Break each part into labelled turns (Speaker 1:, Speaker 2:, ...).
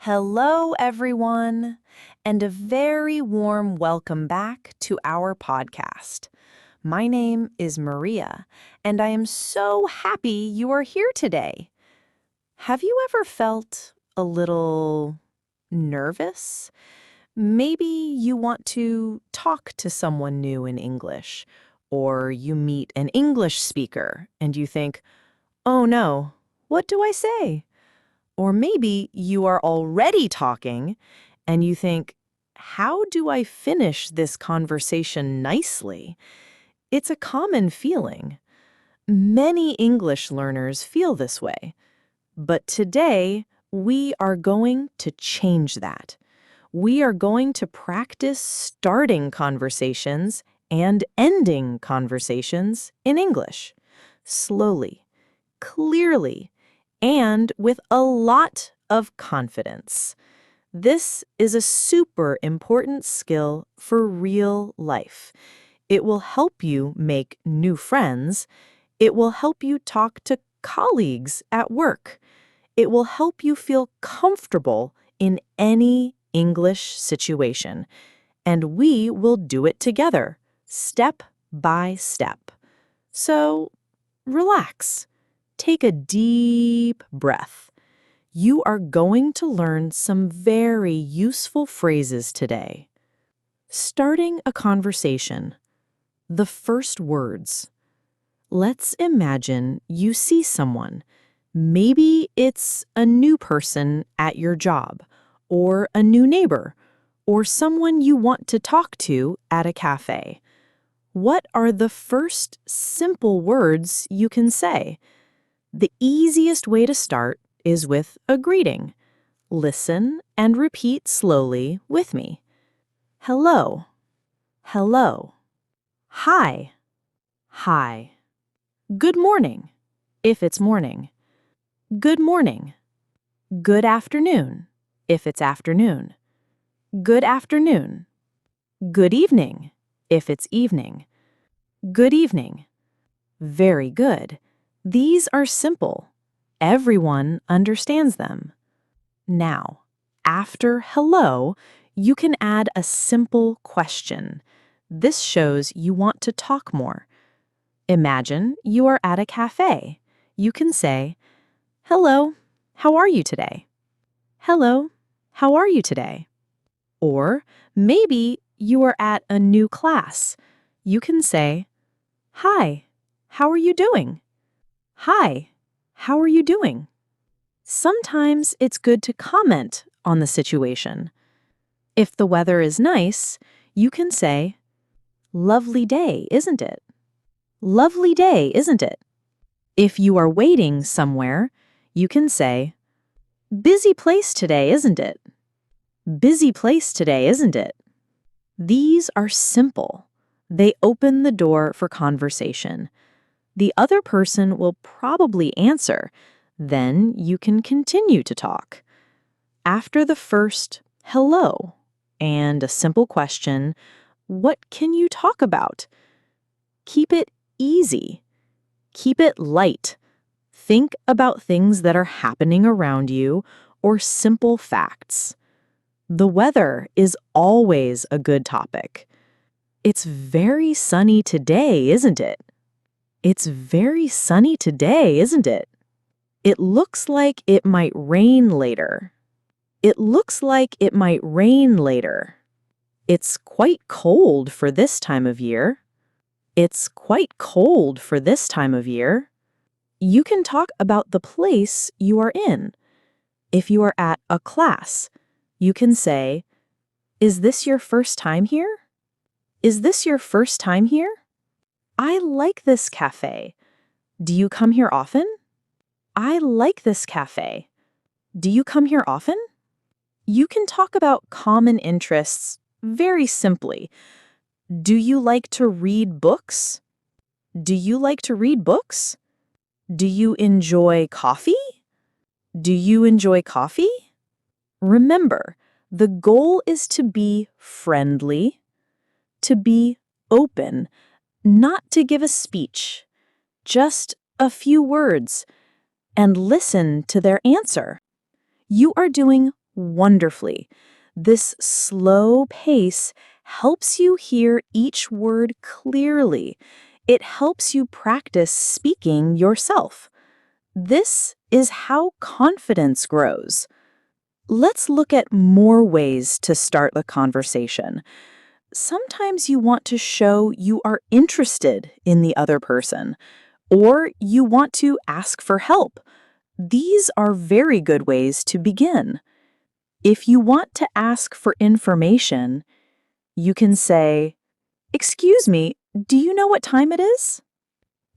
Speaker 1: Hello, everyone, and a very warm welcome back to our podcast. My name is Maria, and I am so happy you are here today. Have you ever felt a little nervous? Maybe you want to talk to someone new in English, or you meet an English speaker and you think, oh no, what do I say? Or maybe you are already talking and you think, how do I finish this conversation nicely? It's a common feeling. Many English learners feel this way. But today, we are going to change that. We are going to practice starting conversations and ending conversations in English. Slowly, clearly, and with a lot of confidence. This is a super important skill for real life. It will help you make new friends. It will help you talk to colleagues at work. It will help you feel comfortable in any English situation. And we will do it together, step by step. So, relax. Take a deep breath. You are going to learn some very useful phrases today. Starting a conversation. The first words. Let's imagine you see someone. Maybe it's a new person at your job, or a new neighbor, or someone you want to talk to at a cafe. What are the first simple words you can say? The easiest way to start is with a greeting. Listen and repeat slowly with me. Hello. Hello. Hi. Hi. Good morning, if it's morning. Good morning. Good afternoon, if it's afternoon. Good afternoon. Good evening, if it's evening. Good evening. Very good. These are simple. Everyone understands them. Now, after hello, you can add a simple question. This shows you want to talk more. Imagine you are at a cafe. You can say, hello, how are you today? Hello, how are you today? Or maybe you are at a new class. You can say, hi, how are you doing? Hi, how are you doing? Sometimes it's good to comment on the situation. If the weather is nice, you can say, lovely day, isn't it? Lovely day, isn't it? If you are waiting somewhere, you can say, busy place today, isn't it? Busy place today, isn't it? These are simple. They open the door for conversation. The other person will probably answer. Then you can continue to talk. After the first hello and a simple question, what can you talk about? Keep it easy. Keep it light. Think about things that are happening around you or simple facts. The weather is always a good topic. It's very sunny today, isn't it? It's very sunny today, isn't it? It looks like it might rain later. It looks like it might rain later. It's quite cold for this time of year. It's quite cold for this time of year. You can talk about the place you are in. If you are at a class, you can say, is this your first time here? Is this your first time here? I like this cafe. Do you come here often? I like this cafe. Do you come here often? You can talk about common interests very simply. Do you like to read books? Do you like to read books? Do you enjoy coffee? Do you enjoy coffee? Remember, the goal is to be friendly, to be open, not to give a speech, just a few words, and listen to their answer. You are doing wonderfully. This slow pace helps you hear each word clearly. It helps you practice speaking yourself. This is how confidence grows. Let's look at more ways to start the conversation. Sometimes you want to show you are interested in the other person, or you want to ask for help. These are very good ways to begin. If you want to ask for information, you can say, "Excuse me, do you know what time it is?"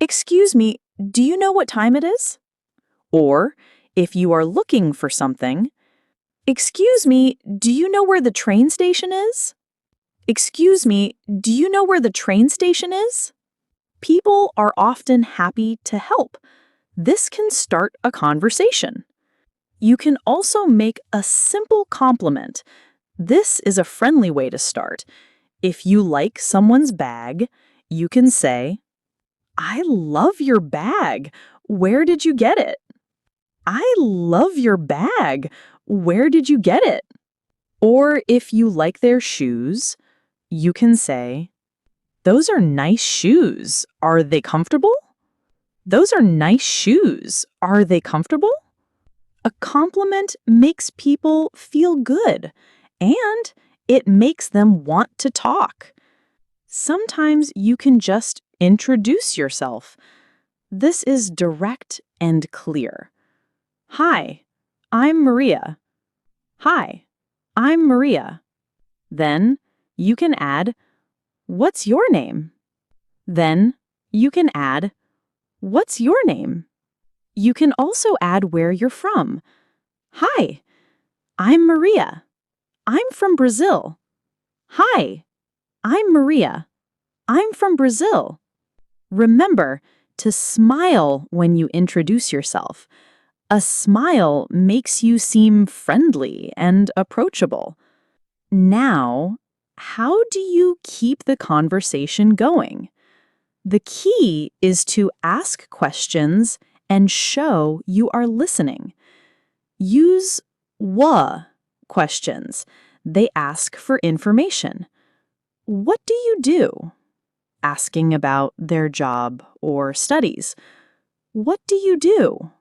Speaker 1: "Excuse me, do you know what time it is?" Or, if you are looking for something, "Excuse me, do you know where the train station is?" "Excuse me, do you know where the train station is?" People are often happy to help. This can start a conversation. You can also make a simple compliment. This is a friendly way to start. If you like someone's bag, you can say, "I love your bag. Where did you get it?" "I love your bag. Where did you get it?" Or if you like their shoes, you can say, "Those are nice shoes. Are they comfortable?" "Those are nice shoes. Are they comfortable?" A compliment makes people feel good, and it makes them want to talk. Sometimes you can just introduce yourself. This is direct and clear. "Hi, I'm Maria." "Hi, I'm Maria." Then you can add, "What's your name?" Then you can add, "What's your name?" You can also add where you're from. "Hi, I'm Maria. I'm from Brazil." "Hi, I'm Maria. I'm from Brazil." Remember to smile when you introduce yourself. A smile makes you seem friendly and approachable. Now, how do you keep the conversation going? The key is to ask questions and show you are listening. Use "wha" questions. They ask for information. "What do you do?" Asking about their job or studies. "What do you do?"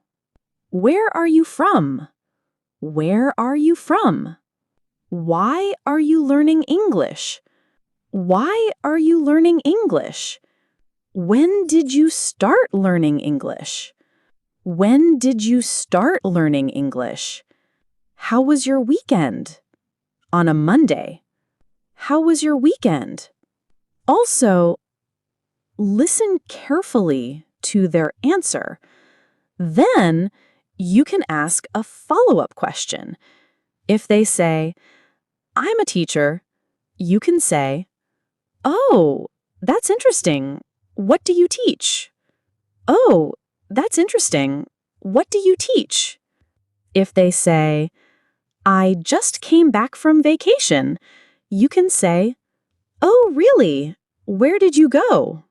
Speaker 1: "Where are you from?" "Where are you from?" "Why are you learning English?" "Why are you learning English?" "When did you start learning English?" "When did you start learning English?" "How was your weekend?" On a Monday. "How was your weekend?" Also, listen carefully to their answer. Then you can ask a follow-up question. If they say, "I'm a teacher," you can say, "Oh, that's interesting. What do you teach?" "Oh, that's interesting. What do you teach?" If they say, "I just came back from vacation," you can say, "Oh, really? Where did you go?"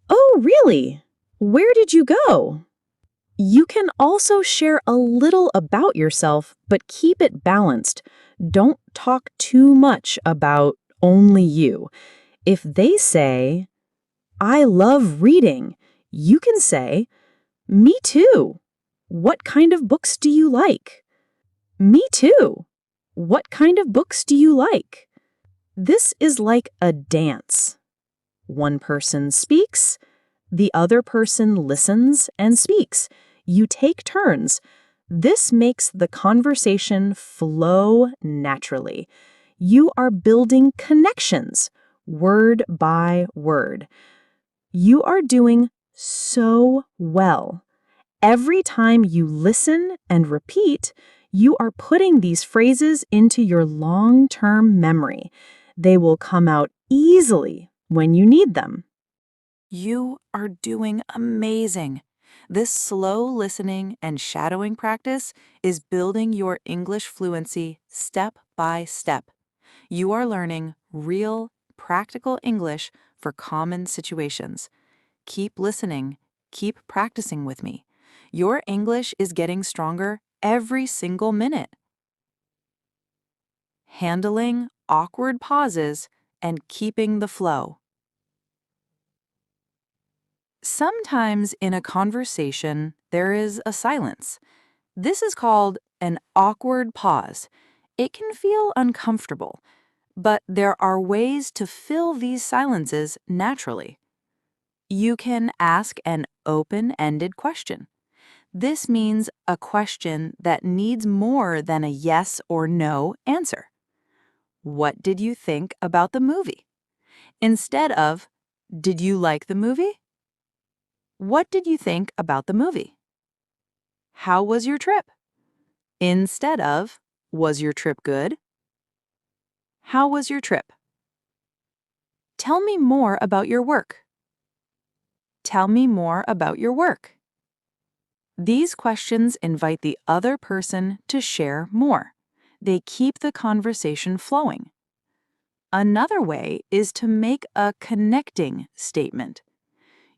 Speaker 1: "Oh, really? Where did you go?" You can also share a little about yourself, but keep it balanced. Don't talk too much about only you. If they say, "I love reading," you can say, "Me too. What kind of books do you like?" "Me too. What kind of books do you like?" This is like a dance. One person speaks, the other person listens and speaks. You take turns. This makes the conversation flow naturally. You are building connections, word by word. You are doing so well. Every time you listen and repeat, you are putting these phrases into your long-term memory. They will come out easily when you need them. You are doing amazing. This slow listening and shadowing practice is building your English fluency step by step. You are learning real, practical English for common situations. Keep listening, keep practicing with me. Your English is getting stronger every single minute. handling awkward pauses and keeping the flow. Sometimes in a conversation, there is a silence. This is called an awkward pause. It can feel uncomfortable, but there are ways to fill these silences naturally. You can ask an open-ended question. This means a question that needs more than a yes or no answer. What did you think about the movie? Instead of, did you like the movie? What did you think about the movie? How was your trip? Instead of, was your trip good? How was your trip? Tell me more about your work. Tell me more about your work. These questions invite the other person to share more. They keep the conversation flowing. Another way is to make a connecting statement.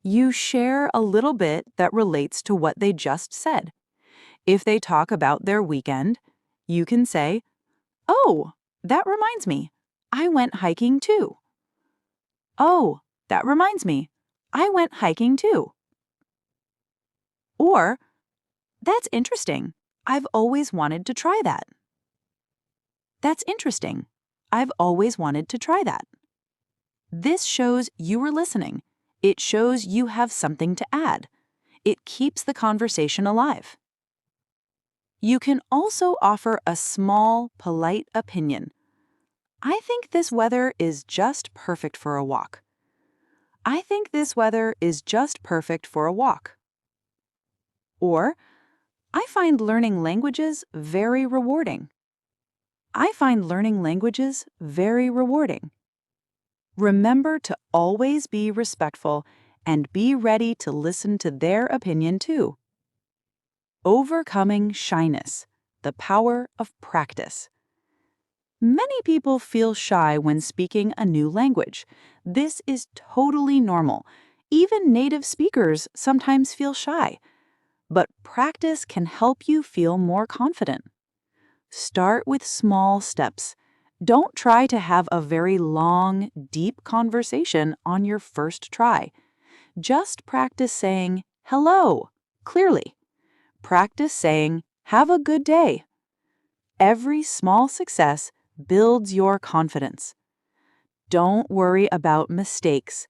Speaker 1: You share a little bit that relates to what they just said. If they talk about their weekend, you can say, "Oh, that reminds me, I went hiking too." "Oh, that reminds me, I went hiking too." Or, "That's interesting. I've always wanted to try that." "That's interesting. I've always wanted to try that." This shows you were listening. It shows you have something to add. It keeps the conversation alive. You can also offer a small, polite opinion. "I think this weather is just perfect for a walk." "I think this weather is just perfect for a walk." Or, "I find learning languages very rewarding." "I find learning languages very rewarding." Remember to always be respectful and be ready to listen to their opinion too. Overcoming shyness, the power of practice. Many people feel shy when speaking a new language. This is totally normal. Even native speakers sometimes feel shy. But practice can help you feel more confident. Start with small steps. Don't try to have a very long, deep conversation on your first try. Just practice saying, "Hello," clearly. Practice saying, "Have a good day." Every small success builds your confidence. Don't worry about mistakes.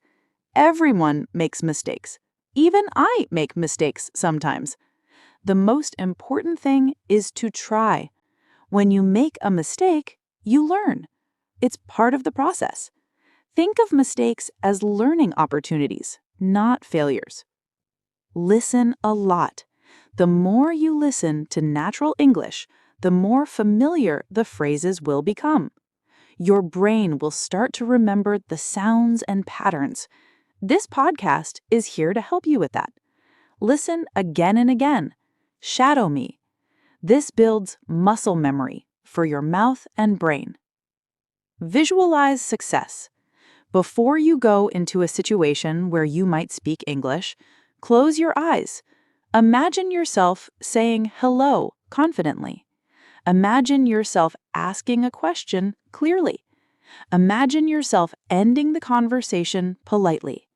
Speaker 1: Everyone makes mistakes. Even I make mistakes sometimes. The most important thing is to try. When you make a mistake, you learn. It's part of the process. Think of mistakes as learning opportunities, not failures. Listen a lot. The more you listen to natural English, the more familiar the phrases will become. Your brain will start to remember the sounds and patterns. This podcast is here to help you with that. Listen again and again. Shadow me. This builds muscle memory for your mouth and brain. Visualize success. Before you go into a situation where you might speak English, close your eyes. Imagine yourself saying hello confidently. Imagine yourself asking a question clearly. Imagine yourself ending the conversation politely.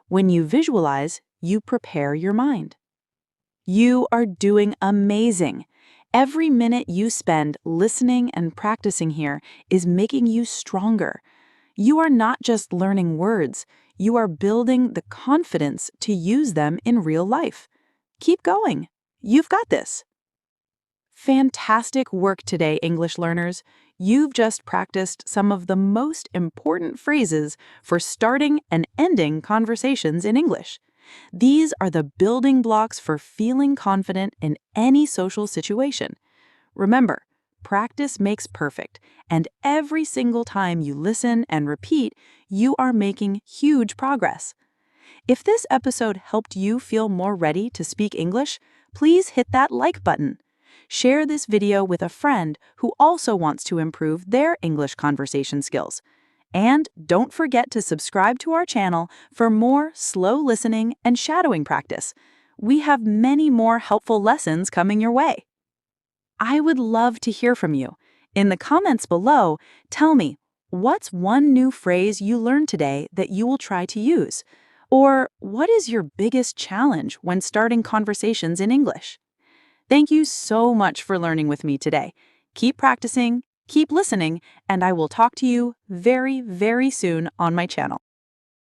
Speaker 1: When you visualize, you prepare your mind. You are doing amazing. Every minute you spend listening and practicing here is making you stronger. You are not just learning words, you are building the confidence to use them in real life. Keep going. You've got this. Fantastic work today, English learners. You've just practiced some of the most important phrases for starting and ending conversations in English. These are the building blocks for feeling confident in any social situation. Remember, practice makes perfect, and every single time you listen and repeat, you are making huge progress. If this episode helped you feel more ready to speak English, please hit that like button. Share this video with a friend who also wants to improve their English conversation skills. And don't forget to subscribe to our channel for more slow listening and shadowing practice. We have many more helpful lessons coming your way. I would love to hear from you. In the comments below, tell me, what's one new phrase you learned today that you will try to use? Or what is your biggest challenge when starting conversations in English? Thank you so much for learning with me today. Keep practicing, keep listening, and I will talk to you very, very soon on my channel.